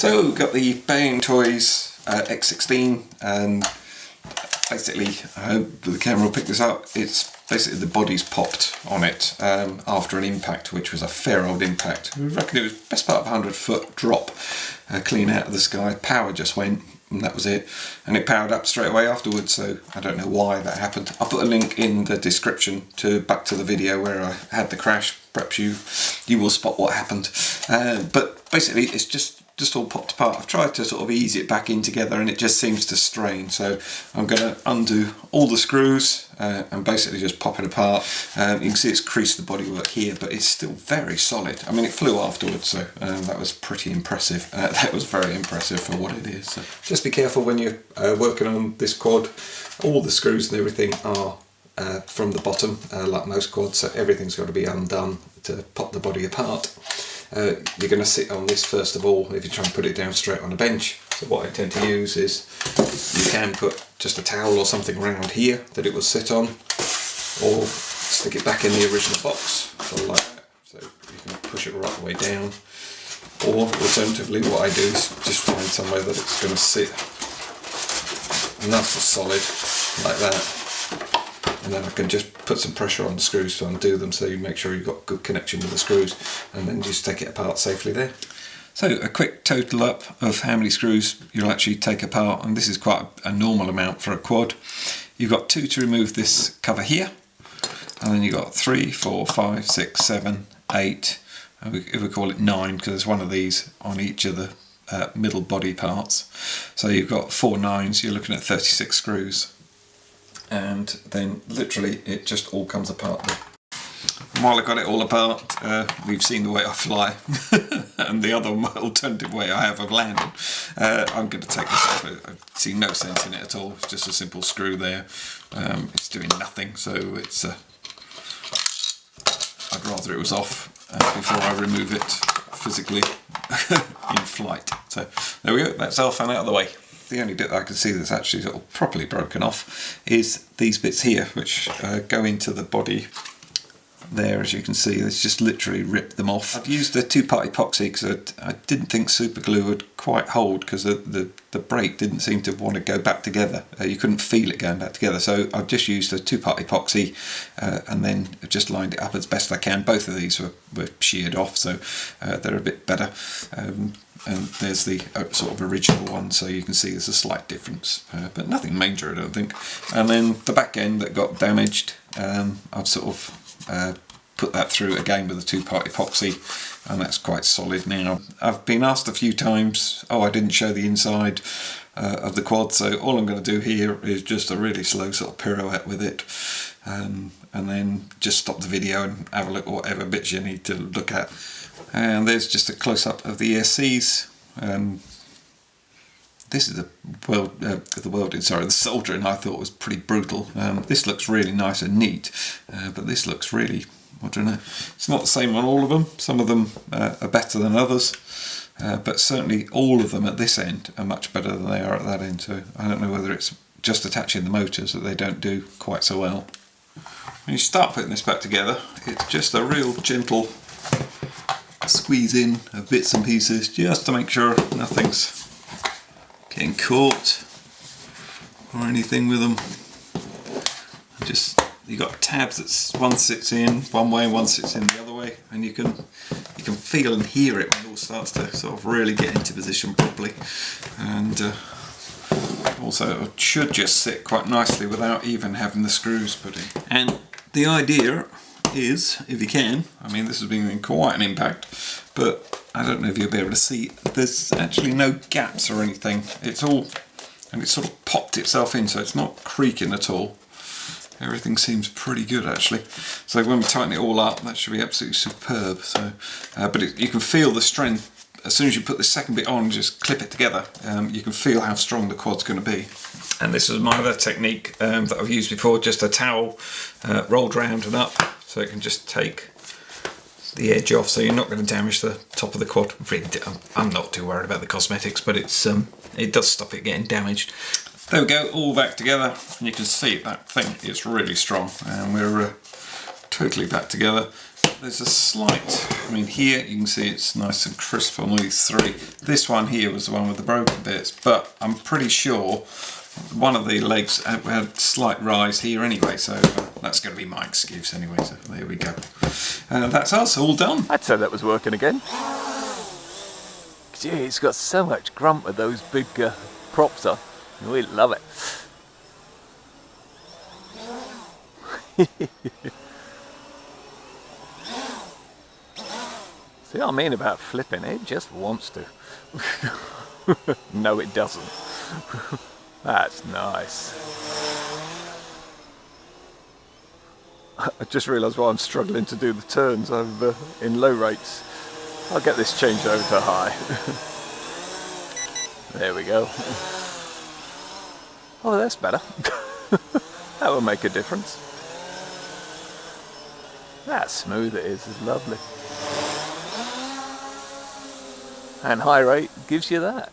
So we've got the Bayangtoys X16, and basically, I hope the camera will pick this up, it's basically the body's popped on it after an impact, which was a fair old impact. I reckon it was best part of a 100-foot drop clean out of the sky. Power just went, and that was it. And it powered up straight away afterwards, so I don't know why that happened. I'll put a link in the description back to the video where I had the crash. Perhaps you will spot what happened. But basically it's just all popped apart. I've tried to sort of ease it back in together and it just seems to strain, so I'm going to undo all the screws and basically just pop it apart. You can see it's creased the bodywork here, but it's still very solid. I mean, it flew afterwards, so that was pretty impressive. That was very impressive for what it is. So just be careful when you're working on this quad. All the screws and everything are from the bottom, like most quads, so everything's got to be undone to pop the body apart. You're going to sit on this first of all if you try and put it down straight on a bench. So what I tend to use is, you can put just a towel or something around here that it will sit on, or stick it back in the original box, so like that, so you can push it right the way down. Or alternatively, what I do is just find somewhere that it's going to sit nice and solid like that. And then I can just put some pressure on the screws to undo them, so you make sure you've got good connection with the screws, and then just take it apart safely there. So a quick total up of how many screws you'll actually take apart, and this is quite a normal amount for a quad. You've got 2 to remove this cover here, and then you've got 3, 4, 5, 6, 7, 8, if we call it 9, because there's one of these on each of the middle body parts. So you've got 4 9s, you're looking at 36 screws. And then literally it just all comes apart there. And while I got it all apart, we've seen the way I fly and the other alternative way I have of landing. I'm going to take this off. I see no sense in it at all. It's just a simple screw there. It's doing nothing, so it's I'd rather it was off before I remove it physically in flight. So there we go, that's off and out of the way. The only bit that I can see that's actually sort of properly broken off is these bits here, which go into the body there. As you can see, it's just literally ripped them off. I've used a 2-part epoxy because I didn't think super glue would quite hold, because the brake didn't seem to want to go back together. You couldn't feel it going back together, so I've just used a 2-part epoxy and then just lined it up as best I can. Both of these were sheared off, so they're a bit better. And there's the sort of original one, so you can see there's a slight difference, but nothing major, I don't think. And then the back end that got damaged, I've sort of put that through again with a 2-part epoxy, and that's quite solid now. I've been asked a few times, oh, I didn't show the inside of the quad, so all I'm going to do here is just a really slow sort of pirouette with it, and then just stop the video and have a look at whatever bits you need to look at. And there's just a close-up of the ESCs. This is the soldering I thought was pretty brutal. This looks really nice and neat, but this looks really, I don't know. It's not the same on all of them. Some of them are better than others, but certainly all of them at this end are much better than they are at that end. So I don't know whether it's just attaching the motors that they don't do quite so well. When you start putting this back together, it's just a real gentle squeeze in of bits and pieces, just to make sure nothing's getting caught or anything with them. Just, you got tabs that one sits in one way, one sits in the other way, and you can feel and hear it when it all starts to sort of really get into position properly. And also it should just sit quite nicely without even having the screws put in. And the idea is, if you can, I mean, this has been quite an impact, but I don't know if you'll be able to see, there's actually no gaps or anything. It's all, and it's sort of popped itself in, so it's not creaking at all. Everything seems pretty good actually. So when we tighten it all up, that should be absolutely superb. So, but you can feel the strength as soon as you put the second bit on, just clip it together. You can feel how strong the quad's going to be. And this is my other technique that I've used before, just a towel rolled round and up, so it can just take the edge off, so you're not going to damage the top of the quad. Really, I'm not too worried about the cosmetics, but it does stop it getting damaged. There we go, all back together, and you can see that thing is really strong, and we're totally back together. there's a slight, I mean here you can see it's nice and crisp on these three. This one here was the one with the broken bits, but I'm pretty sure one of the legs had slight rise here anyway, so that's going to be my excuse anyway, so there we go. That's us, all done. I'd say that was working again. Gee, it's got so much grunt with those big props on. We love it. See what I mean about flipping? It just wants to. No, it doesn't. That's nice. I just realised why I'm struggling to do the turns. I'm in low rates. I'll get this changed over to high. There we go. Oh, that's better. That will make a difference. That smooth it is lovely. And high rate gives you that.